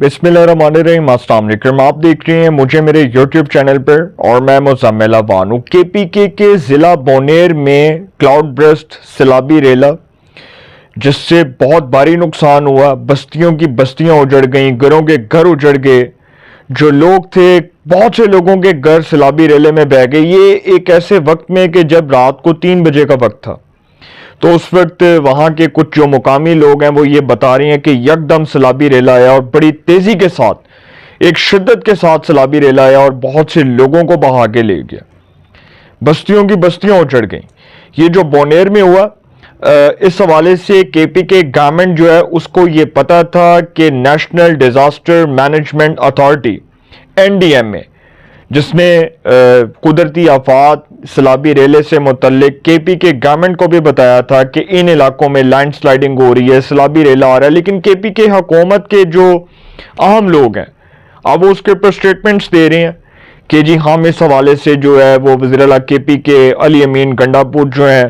بسم اللہ الرحمن الرحیم۔ السلام علیکم، آپ دیکھ رہے ہیں مجھے میرے یوٹیوب چینل پر اور میں مزمل افغان ہوں۔ کے پی کے ضلع بونیر میں کلاؤڈ برسٹ سیلابی ریلا جس سے بہت بھاری نقصان ہوا، بستیوں کی بستیاں اجڑ گئیں، گھروں کے گھر اجڑ گئے، جو لوگ تھے بہت سے لوگوں کے گھر سیلابی ریلے میں بہہ گئے۔ یہ ایک ایسے وقت میں کہ جب رات کو 3 بجے کا وقت تھا، تو اس وقت وہاں کے کچھ جو مقامی لوگ ہیں وہ یہ بتا رہے ہیں کہ یکدم سیلابی ریلا آیا اور بڑی تیزی کے ساتھ، ایک شدت کے ساتھ سیلابی ریلا آیا اور بہت سے لوگوں کو بہا کے لے گیا، بستیوں کی بستیاں اجڑ گئیں۔ یہ جو بونیر میں ہوا، اس حوالے سے کے پی کے گورنمنٹ جو ہے اس کو یہ پتا تھا کہ national disaster management authority NDMA، جس نے قدرتی آفات سیلابی ریلے سے متعلق کے پی کے گورنمنٹ کو بھی بتایا تھا کہ ان علاقوں میں لینڈ سلائڈنگ ہو رہی ہے، سیلابی ریلا آ رہا ہے، لیکن کے پی کے حکومت کے جو اہم لوگ ہیں اب وہ اس کے اوپر اسٹیٹمنٹس دے رہے ہیں کہ جی ہم اس حوالے سے جو ہے وہ وزیر اعلیٰ کے پی کے علی امین گنڈاپور جو ہیں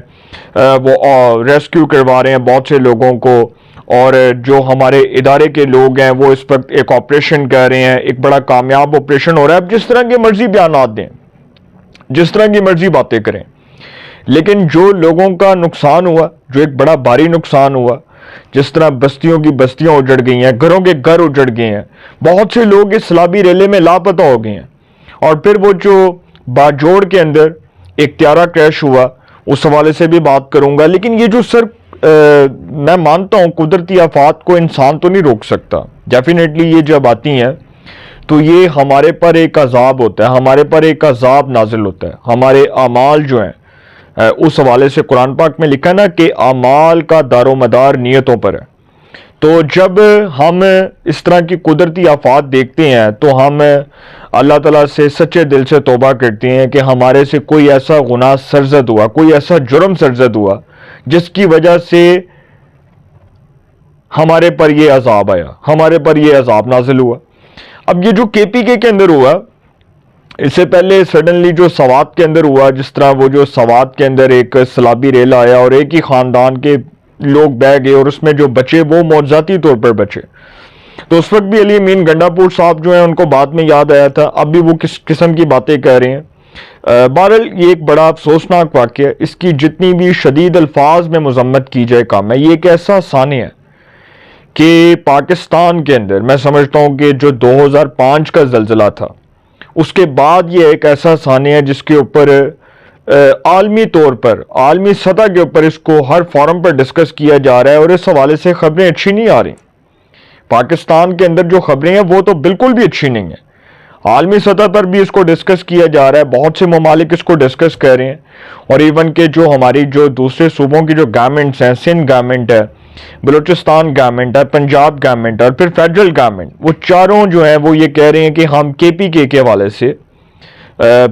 وہ ریسکیو کروا رہے ہیں بہت سے لوگوں کو، اور جو ہمارے ادارے کے لوگ ہیں وہ اس وقت ایک آپریشن کر رہے ہیں، ایک بڑا کامیاب آپریشن ہو رہا ہے۔ اب جس طرح کے مرضی بیانات دیں، جس طرح کی مرضی باتیں کریں، لیکن جو لوگوں کا نقصان ہوا، جو ایک بڑا بھاری نقصان ہوا، جس طرح بستیوں کی بستیاں اجڑ گئی ہیں، گھروں کے گھر اجڑ گئے ہیں، بہت سے لوگ اس سیلابی ریلے میں لاپتہ ہو گئے ہیں، اور پھر وہ جو باجوڑ کے اندر ایک طیارہ کریش ہوا اس حوالے سے بھی بات کروں گا۔ لیکن یہ جو میں مانتا ہوں قدرتی آفات کو انسان تو نہیں روک سکتا، ڈیفینیٹلی یہ جب آتی ہیں تو یہ ہمارے پر ایک عذاب ہوتا ہے، ہمارے پر ایک عذاب نازل ہوتا ہے، ہمارے اعمال جو ہیں اس حوالے سے قرآن پاک میں لکھا نا کہ اعمال کا دار و مدار نیتوں پر ہے۔ تو جب ہم اس طرح کی قدرتی آفات دیکھتے ہیں تو ہم اللہ تعالیٰ سے سچے دل سے توبہ کرتے ہیں کہ ہمارے سے کوئی ایسا گناہ سرزد ہوا، کوئی ایسا جرم سرزد ہوا جس کی وجہ سے ہمارے پر یہ عذاب آیا، ہمارے پر یہ عذاب نازل ہوا۔ اب یہ جو کے پی کے اندر ہوا، اس سے پہلے سڈنلی جو سوات کے اندر ہوا، جس طرح وہ جو سوات کے اندر ایک سیلابی ریلا آیا اور ایک ہی خاندان کے لوگ بہ گئے اور اس میں جو بچے وہ معجزاتی طور پر بچے، تو اس وقت بھی علی امین گنڈاپور صاحب جو ہیں ان کو بعد میں یاد آیا تھا، اب بھی وہ کس قسم کی باتیں کہہ رہے ہیں۔ بہرحال یہ ایک بڑا افسوسناک واقعہ ہے، اس کی جتنی بھی شدید الفاظ میں مذمت کی جائے کام ہے۔ یہ ایک ایسا ثانیہ ہے کہ پاکستان کے اندر میں سمجھتا ہوں کہ جو 2005 کا زلزلہ تھا اس کے بعد یہ ایک ایسا ثانیہ ہے جس کے اوپر عالمی طور پر، عالمی سطح کے اوپر اس کو ہر فورم پر ڈسکس کیا جا رہا ہے، اور اس حوالے سے خبریں اچھی نہیں آ رہی۔ پاکستان کے اندر جو خبریں ہیں وہ تو بالکل بھی اچھی نہیں ہیں، عالمی سطح پر بھی اس کو ڈسکس کیا جا رہا ہے، بہت سے ممالک اس کو ڈسکس کر رہے ہیں، اور ایون کہ جو ہماری جو دوسرے صوبوں کی جو گورنمنٹس ہیں، سندھ گورنمنٹ ہے، بلوچستان گورنمنٹ ہے، پنجاب گورنمنٹ ہے اور پھر فیڈرل گورنمنٹ، وہ چاروں جو ہیں وہ یہ کہہ رہے ہیں کہ ہم کے پی کے حوالے سے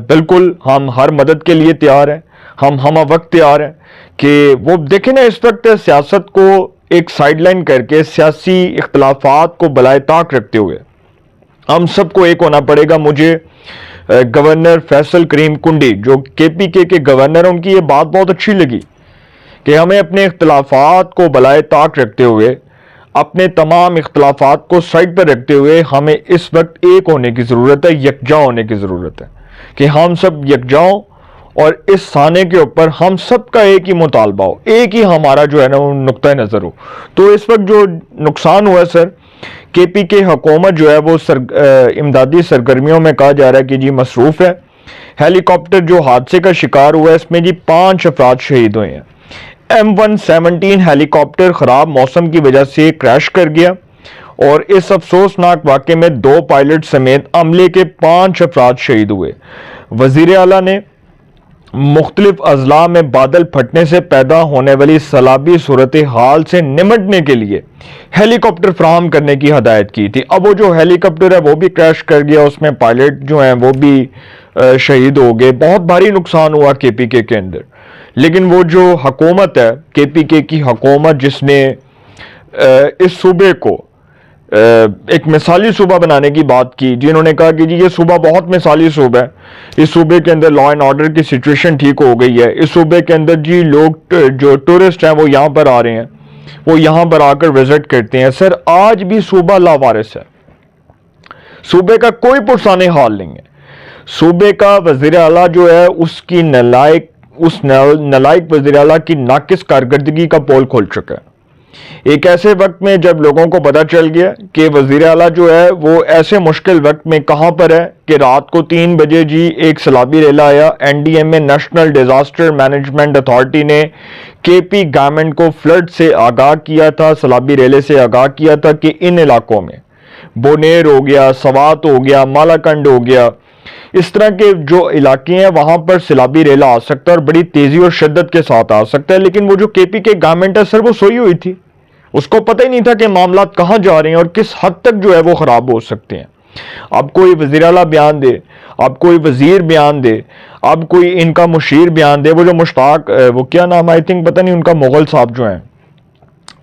بالکل ہم ہر مدد کے لیے تیار ہیں، ہم وقت تیار ہیں کہ وہ دیکھیں نا اس وقت سیاست کو ایک سائیڈ لائن کر کے، سیاسی اختلافات کو بالائے طاق رکھتے ہوئے ہم سب کو ایک ہونا پڑے گا۔ مجھے گورنر فیصل کریم کنڈی جو کے پی کے گورنر ہیں، ان کی یہ بات بہت اچھی لگی کہ ہمیں اپنے اختلافات کو بالائے طاق رکھتے ہوئے، اپنے تمام اختلافات کو سائڈ پر رکھتے ہوئے ہمیں اس وقت ایک ہونے کی ضرورت ہے، یکجا ہونے کی ضرورت ہے کہ ہم سب یکجا ہوں اور اس سانے کے اوپر ہم سب کا ایک ہی مطالبہ ہو، ایک ہی ہمارا جو ہے نا وہ نقطہ نظر ہو۔ تو اس وقت جو نقصان ہوا ہے سر، کے پی کے حکومت جو ہے وہ امدادی سرگرمیوں میں کہا جا رہا ہے کہ جی مصروف ہے۔ ہیلی کاپٹر جو حادثے کا شکار ہوا ہے اس میں جی 5 افراد شہید ہوئے ہیں۔ M117 ہیلی کاپٹر خراب موسم کی وجہ سے کریش کر گیا، اور اس افسوسناک واقعے میں 2 پائلٹ سمیت عملے کے 5 افراد شہید ہوئے۔ وزیر اعلیٰ نے مختلف اضلاع میں بادل پھٹنے سے پیدا ہونے والی سیلابی صورتحال سے نمٹنے کے لیے ہیلی کاپٹر فراہم کرنے کی ہدایت کی تھی۔ اب وہ جو ہیلی کاپٹر ہے وہ بھی کریش کر گیا، اس میں پائلٹ جو ہیں وہ بھی شہید ہو گئے، بہت بھاری نقصان ہوا کے پی کے اندر۔ لیکن وہ جو حکومت ہے کے پی کے کی حکومت، جس نے اس صوبے کو ایک مثالی صوبہ بنانے کی بات کی، جنہوں نے کہا کہ جی یہ صوبہ بہت مثالی صوبہ ہے، اس صوبے کے اندر لا اینڈ آرڈر کی سچویشن ٹھیک ہو گئی ہے، اس صوبے کے اندر جی لوگ جو ٹورسٹ ہیں وہ یہاں پر آ رہے ہیں، وہ یہاں پر آ کر وزٹ کرتے ہیں۔ سر آج بھی صوبہ لاوارث ہے، صوبے کا کوئی پرسان حال نہیں ہے. صوبے کا وزیر اعلیٰ جو ہے اس نالائق وزیر اعلیٰ کی ناقص کارکردگی کا پول کھول چکا ہے. ایک ایسے وقت میں جب لوگوں کو پتہ چل گیا کہ وزیر اعلیٰ جو ہے وہ ایسے مشکل وقت میں کہاں پر ہے کہ رات کو 3 بجے جی ایک سیلابی ریلا آیا. N D M a national disaster management authority نے کے پی گورنمنٹ کو فلڈ سے آگاہ کیا تھا, سیلابی ریلے سے آگاہ کیا تھا کہ ان علاقوں میں بونیر ہو گیا, سوات ہو گیا, مالاکنڈ ہو گیا, اس طرح کے جو علاقے ہیں وہاں پر سیلابی ریلا آ سکتا ہے اور بڑی تیزی اور شدت کے ساتھ آ سکتا ہے. لیکن وہ جو کے پی کے گورنمنٹ ہے سر وہ سوئی ہوئی تھی, اس کو پتہ ہی نہیں تھا کہ معاملات کہاں جا رہے ہیں اور کس حد تک جو ہے وہ خراب ہو سکتے ہیں. اب کوئی وزیر اعلیٰ بیان دے, اب کوئی وزیر بیان دے, اب کوئی ان کا مشیر بیان دے, وہ جو مشتاق وہ کیا نام آئی تھنک پتہ نہیں ان کا مغل صاحب جو ہیں,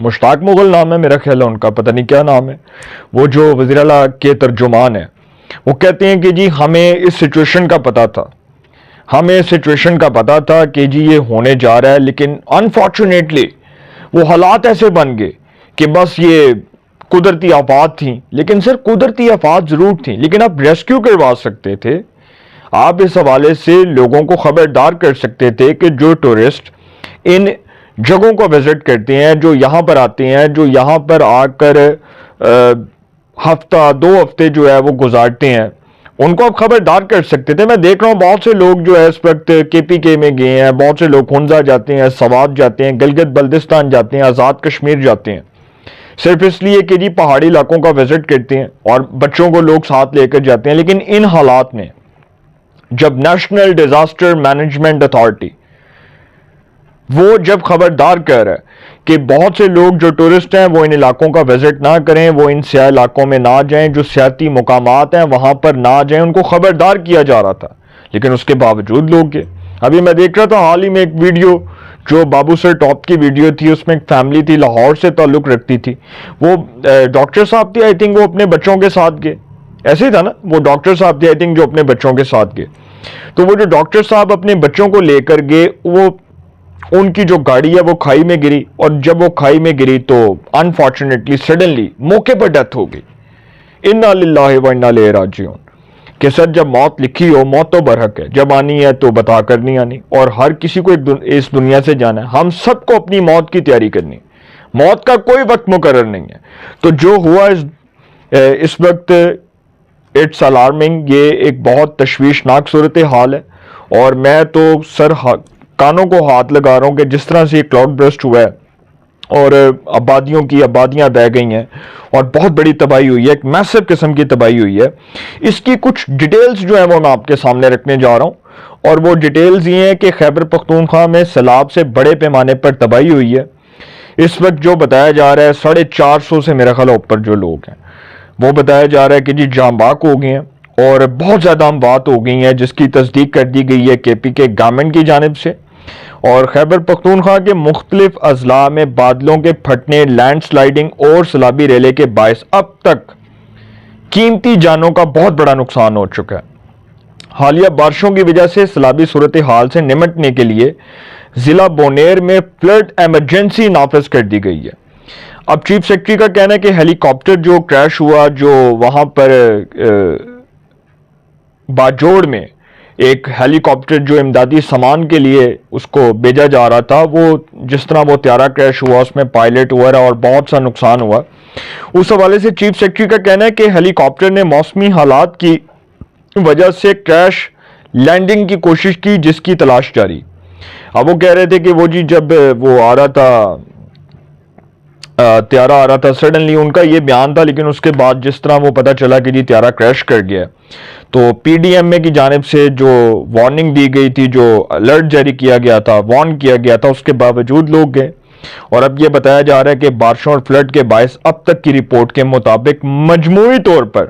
مشتاق مغل نام ہے میرا خیال ہے ان کا, پتہ نہیں کیا نام ہے, وہ جو وزیر اعلیٰ کے ترجمان ہیں, وہ کہتے ہیں کہ جی ہمیں اس سچویشن کا پتہ تھا, ہمیں سچویشن کا پتہ تھا کہ جی یہ ہونے جا رہا ہے, لیکن انفارچونیٹلی وہ حالات ایسے بن گئے کہ بس یہ قدرتی آفات تھیں. لیکن سر قدرتی آفات ضرور تھیں, لیکن آپ ریسکیو کروا سکتے تھے, آپ اس حوالے سے لوگوں کو خبردار کر سکتے تھے کہ جو ٹورسٹ ان جگہوں کو وزٹ کرتے ہیں, جو یہاں پر آتے ہیں, جو یہاں پر آ کر ہفتہ 2 ہفتے جو ہے وہ گزارتے ہیں, ان کو آپ خبردار کر سکتے تھے. میں دیکھ رہا ہوں بہت سے لوگ جو ہے اس وقت کے پی کے میں گئے ہیں, بہت سے لوگ ہنزا جاتے ہیں, سوات جاتے ہیں, گلگت بلتستان جاتے ہیں, آزاد کشمیر جاتے ہیں, صرف اس لیے کہ جی پہاڑی علاقوں کا وزٹ کرتے ہیں اور بچوں کو لوگ ساتھ لے کر جاتے ہیں. لیکن ان حالات میں جب نیشنل ڈیزاسٹر مینجمنٹ اتھارٹی وہ جب خبردار کر رہا ہے کہ بہت سے لوگ جو ٹورسٹ ہیں وہ ان علاقوں کا وزٹ نہ کریں, وہ ان سیاح علاقوں میں نہ جائیں, جو سیاحتی مقامات ہیں وہاں پر نہ جائیں, ان کو خبردار کیا جا رہا تھا, لیکن اس کے باوجود لوگ گئے. ابھی میں دیکھ رہا تھا حال ہی میں ایک ویڈیو جو بابو سر ٹاپ کی ویڈیو تھی, اس میں ایک فیملی تھی لاہور سے تعلق رکھتی تھی, وہ ڈاکٹر صاحب تھے آئی تھنک, وہ اپنے بچوں کے ساتھ گئے, ایسے ہی تھا نا, وہ ڈاکٹر صاحب تھے آئی تھنک جو اپنے بچوں کے ساتھ گئے. تو وہ جو ڈاکٹر صاحب اپنے بچوں کو لے کر گئے, وہ ان کی جو گاڑی ہے وہ کھائی میں گری, اور جب وہ کھائی میں گری تو انفارچونیٹلی سڈنلی موقع پر ڈیتھ ہو گئی. انا للہ و انا الیہ راجعون. کہ سر جب موت لکھی ہو, موت تو برحق ہے, جب آنی ہے تو بتا کر نہیں آنی, اور ہر کسی کو اس دنیا سے جانا ہے. ہم سب کو اپنی موت کی تیاری کرنی, موت کا کوئی وقت مقرر نہیں ہے. تو جو ہوا اس وقت اٹس الارمنگ, یہ ایک بہت تشویشناک صورتحال ہے, اور میں تو سر کانوں کو ہاتھ لگا رہا ہوں کہ جس طرح سے یہ کلاؤڈ برسٹ ہوا ہے اور آبادیاں بہ گئی ہیں اور بہت بڑی تباہی ہوئی ہے, ایک میسو قسم کی تباہی ہوئی ہے. اس کی کچھ ڈیٹیلز جو ہیں وہ میں آپ کے سامنے رکھنے جا رہا ہوں, اور وہ ڈیٹیلز یہ ہیں کہ خیبر پختونخوا میں سیلاب سے بڑے پیمانے پر تباہی ہوئی ہے. اس وقت جو بتایا جا رہا ہے 450 سے میرا خیال اوپر جو لوگ ہیں وہ بتایا جا رہا ہے کہ جی جاں باک ہو گئے ہیں, اور بہت زیادہ اموات ہو گئی ہیں, جس کی تصدیق کر دی گئی ہے کے پی کے گورنمنٹ کی جانب سے. اور خیبر پختونخوا کے مختلف اضلاع میں بادلوں کے پھٹنے, لینڈ سلائیڈنگ اور سیلابی ریلے کے باعث اب تک قیمتی جانوں کا بہت بڑا نقصان ہو چکا ہے. حالیہ بارشوں کی وجہ سے سیلابی صورتحال سے نمٹنے کے لیے ضلع بونیر میں فلڈ ایمرجنسی نافذ کر دی گئی ہے. اب چیف سیکرٹری کا کہنا ہے کہ ہیلی کاپٹر جو کریش ہوا, جو وہاں پر باجوڑ میں ایک ہیلی کاپٹر جو امدادی سامان کے لیے اس کو بھیجا جا رہا تھا, وہ جس طرح وہ طیارہ کریش ہوا اس میں پائلٹ ہوا رہا اور بہت سا نقصان ہوا. اس حوالے سے چیف سیکرٹری کا کہنا ہے کہ ہیلی کاپٹر نے موسمی حالات کی وجہ سے کریش لینڈنگ کی کوشش کی, جس کی تلاش جاری. اب وہ کہہ رہے تھے کہ وہ جی جب وہ آ رہا تھا, طیارہ آ رہا تھا, سڈنلی ان کا یہ بیان تھا, لیکن اس کے بعد جس طرح وہ پتہ چلا کہ جی طیارہ کریش کر گیا, تو پی ڈی ایم اے کی جانب سے جو وارننگ دی گئی تھی, جو الرٹ جاری کیا گیا تھا, وارن کیا گیا تھا, اس کے باوجود لوگ گئے. اور اب یہ بتایا جا رہا ہے کہ بارشوں اور فلڈ کے باعث اب تک کی رپورٹ کے مطابق مجموعی طور پر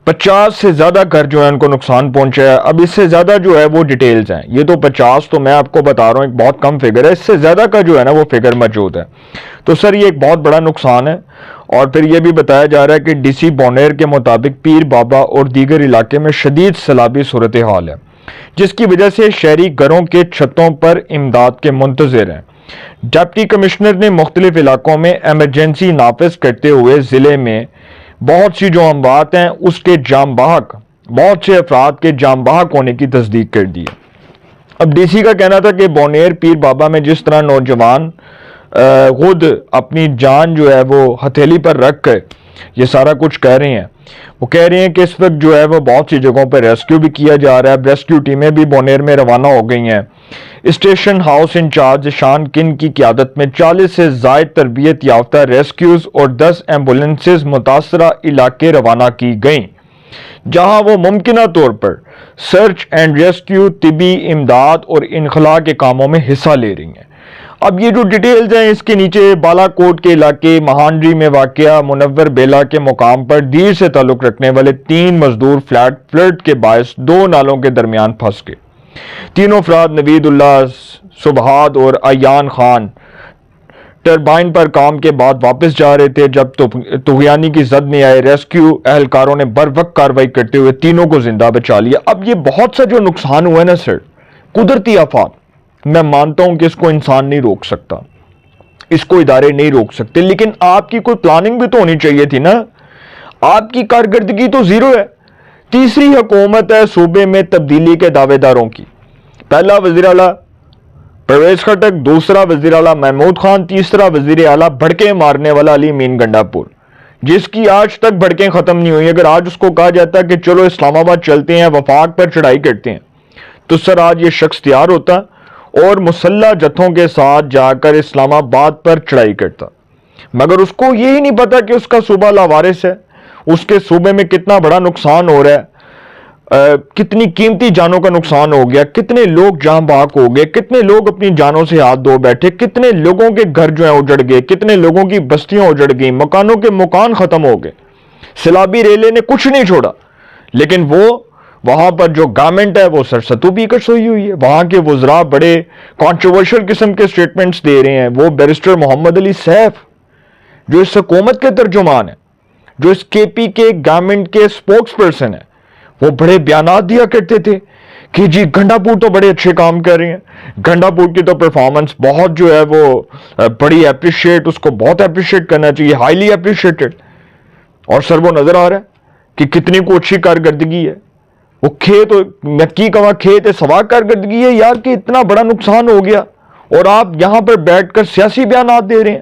50 سے زیادہ گھر جو ہے ان کو نقصان پہنچا ہے. اب اس سے زیادہ جو ہے وہ ڈیٹیلز ہیں, یہ تو 50 تو میں آپ کو بتا رہا ہوں ایک بہت کم فگر ہے, اس سے زیادہ کا جو ہے نا وہ فگر موجود ہے. تو سر یہ ایک بہت بڑا نقصان ہے. اور پھر یہ بھی بتایا جا رہا ہے کہ ڈی سی بونیر کے مطابق پیر بابا اور دیگر علاقے میں شدید سیلابی صورتحال ہے, جس کی وجہ سے شہری گھروں کے چھتوں پر امداد کے منتظر ہیں. ڈپٹی کمشنر نے مختلف علاقوں میں ایمرجنسی نافذ کرتے ہوئے ضلع میں بہت سی جو اموات ہیں اس کے جام بحق، بہت سے افراد کے جام بحق ہونے کی تصدیق کر دی ہے۔ اب ڈی سی کا کہنا تھا کہ بونیر پیر بابا میں جس طرح نوجوان خود اپنی جان جو ہے وہ ہتھیلی پر رکھ کر یہ سارا کچھ کہہ رہے ہیں، وہ کہہ رہے ہیں کہ اس وقت جو ہے وہ بہت سی جگہوں پر ریسکیو بھی کیا جا رہا ہے، ریسکیو ٹیمیں بھی بونیر میں روانہ ہو گئی ہیں۔ اسٹیشن ہاؤس انچارج شان کن کی قیادت میں 40 سے زائد تربیت یافتہ ریسکیوز اور 10 ایمبولینسز متاثرہ علاقے روانہ کی گئیں، جہاں وہ ممکنہ طور پر سرچ اینڈ ریسکیو، طبی امداد اور انخلاء کے کاموں میں حصہ لے رہی ہیں۔ اب یہ جو ڈیٹیلز ہیں اس کے نیچے بالا کوٹ کے علاقے مہانڈری میں واقع منور بیلا کے مقام پر دیر سے تعلق رکھنے والے 3 مزدور فلڈ کے باعث 2 نالوں کے درمیان پھنس گئے۔ تینوں افراد نوید اللہ سبہاد اور ایان خان ٹربائن پر کام کے بعد واپس جا رہے تھے جب طغیانی کی زد میں آئے۔ ریسکیو اہلکاروں نے بر وقت کارروائی کرتے ہوئے تینوں کو زندہ بچا لیا۔ اب یہ بہت سا جو نقصان ہوا ہے نا سر، قدرتی آفات، میں مانتا ہوں کہ اس کو انسان نہیں روک سکتا، اس کو ادارے نہیں روک سکتے، لیکن آپ کی کوئی پلاننگ بھی تو ہونی چاہیے تھی نا۔ آپ کی کارکردگی تو زیرو ہے۔ تیسری حکومت ہے صوبے میں تبدیلی کے دعوے داروں کی، پہلا وزیر اعلیٰ پرویز خٹک، دوسرا وزیر اعلیٰ محمود خان، تیسرا وزیر اعلیٰ بھڑکے مارنے والا علی امین گنڈا پور، جس کی آج تک بھڑکیں ختم نہیں ہوئی۔ اگر آج اس کو کہا جاتا کہ چلو اسلام آباد چلتے ہیں، وفاق پر چڑھائی کرتے ہیں، تو سر آج یہ شخص تیار ہوتا اور مسلح جتھوں کے ساتھ جا کر اسلام آباد پر چڑھائی کرتا، مگر اس کو یہی نہیں پتا کہ اس کا صوبہ لاوارث ہے، اس کے صوبے میں کتنا بڑا نقصان ہو رہا ہے، کتنی قیمتی جانوں کا نقصان ہو گیا، کتنے لوگ جاں بحق ہو گئے، کتنے لوگ اپنی جانوں سے ہاتھ دھو بیٹھے، کتنے لوگوں کے گھر جو ہیں اجڑ گئے، کتنے لوگوں کی بستیاں اجڑ گئیں، مکانوں کے مکان ختم ہو گئے۔ سیلابی ریلے نے کچھ نہیں چھوڑا، لیکن وہ وہاں پر جو گورنمنٹ ہے وہ سرستو بھی کر سوئی ہوئی ہے۔ وہاں کے وزراء بڑے کانٹروورشل قسم کے سٹیٹمنٹس دے رہے ہیں۔ وہ بیرسٹر محمد علی سیف جو اس حکومت کے ترجمان ہیں، جو اس کے پی کے گورنمنٹ کے سپوکس پرسن ہیں، وہ بڑے بیانات دیا کرتے تھے کہ جی گنڈا پور تو بڑے اچھے کام کر رہے ہیں، گنڈا پور کی تو پرفارمنس بہت جو ہے وہ بڑی اپریشیٹ، اس کو بہت اپریشیٹ کرنا چاہیے، ہائیلی اپریشیٹڈ۔ اور سر وہ نظر آ رہا ہے کہ کتنی کو اچھی کارکردگی ہے۔ وہ کھیت نکی کواں کھیت ہے سوا کارکردگی ہے یار، کہ اتنا بڑا نقصان ہو گیا اور آپ یہاں پر بیٹھ کر سیاسی بیانات دے رہے ہیں،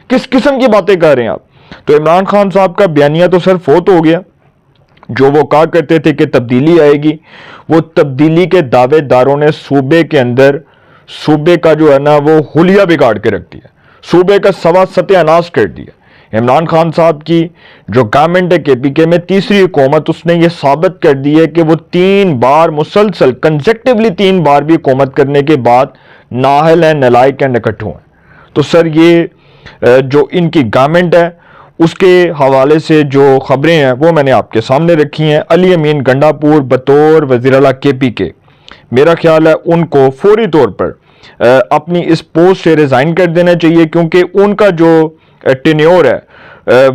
کس قسم کی باتیں کر رہے ہیں آپ؟ تو عمران خان صاحب کا بیانیہ تو سر فوت ہو گیا۔ جو وہ کہا کرتے تھے کہ تبدیلی آئے گی، وہ تبدیلی کے دعوے داروں نے صوبے کے اندر صوبے کا جو ہے نا وہ حلیہ بگاڑ کے رکھ دیا، صوبے کا سوا ستیہ ناش کر دیا۔ عمران خان صاحب کی جو گورنمنٹ ہے کے پی کے میں تیسری حکومت، اس نے یہ ثابت کر دی ہے کہ وہ 3 بار مسلسل کنزیکٹیولی 3 بار بھی حکومت کرنے کے بعد نااہل ہیں، نالائق ہیں، نکٹھو ہیں۔ تو سر یہ جو ان کی گورنمنٹ ہے اس کے حوالے سے جو خبریں ہیں وہ میں نے آپ کے سامنے رکھی ہیں۔ علی امین گنڈا پور بطور وزیر اعلیٰ کے پی کے، میرا خیال ہے ان کو فوری طور پر اپنی اس پوسٹ سے ریزائن کر دینا چاہیے، کیونکہ ان کا جو ٹینیور ہے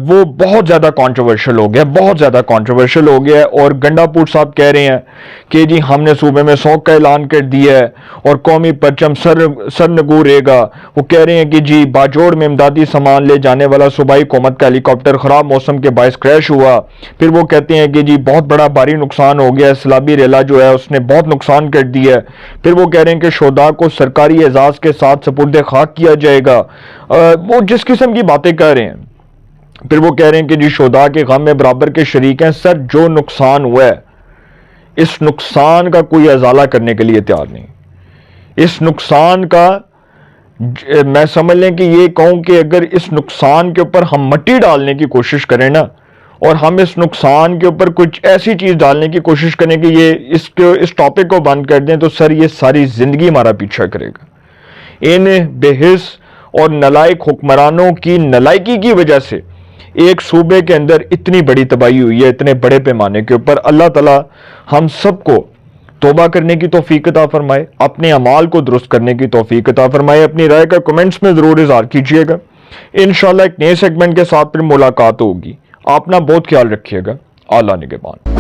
وہ بہت زیادہ کانٹروورشل ہو گیا، بہت زیادہ کانٹروورشل ہو گیا ہے۔ اور گنڈا پور صاحب کہہ رہے ہیں کہ جی ہم نے صوبے میں سوگ کا اعلان کر دیا ہے اور قومی پرچم سر نگو رہے گا۔ وہ کہہ رہے ہیں کہ جی باجوڑ میں امدادی سامان لے جانے والا صوبائی حکومت کا ہیلی کاپٹر خراب موسم کے باعث کریش ہوا۔ پھر وہ کہتے ہیں کہ جی بہت بڑا بھاری نقصان ہو گیا، سیلابی ریلا جو ہے اس نے بہت نقصان کر دیا ہے۔ پھر وہ کہہ رہے ہیں کہ شہداء کو سرکاری اعزاز کے ساتھ سپرد خاک کیا جائے گا۔ وہ جس قسم کی باتیں کر رہے ہیں، پھر وہ کہہ رہے ہیں کہ جی شہداء کے غم میں برابر کے شریک ہیں۔ سر جو نقصان ہوا ہے اس نقصان کا کوئی ازالہ کرنے کے لیے تیار نہیں۔ اس نقصان کا میں سمجھ لیں کہ یہ کہوں کہ اگر اس نقصان کے اوپر ہم مٹی ڈالنے کی کوشش کریں نا، اور ہم اس نقصان کے اوپر کچھ ایسی چیز ڈالنے کی کوشش کریں کہ یہ اس ٹاپک کو بند کر دیں، تو سر یہ ساری زندگی ہمارا پیچھا کرے گا۔ ان بے حس اور نالائق حکمرانوں کی نالائکی کی وجہ سے ایک صوبے کے اندر اتنی بڑی تباہی ہوئی ہے، اتنے بڑے پیمانے کے اوپر۔ اللہ تعالی ہم سب کو توبہ کرنے کی توفیق عطا فرمائے، اپنے اعمال کو درست کرنے کی توفیق عطا فرمائے۔ اپنی رائے کا کمنٹس میں ضرور اظہار کیجیے گا۔ انشاءاللہ ایک نئے سیگمنٹ کے ساتھ پھر ملاقات ہوگی۔ آپ نا بہت خیال رکھیے گا۔ اعلیٰ نگہبان۔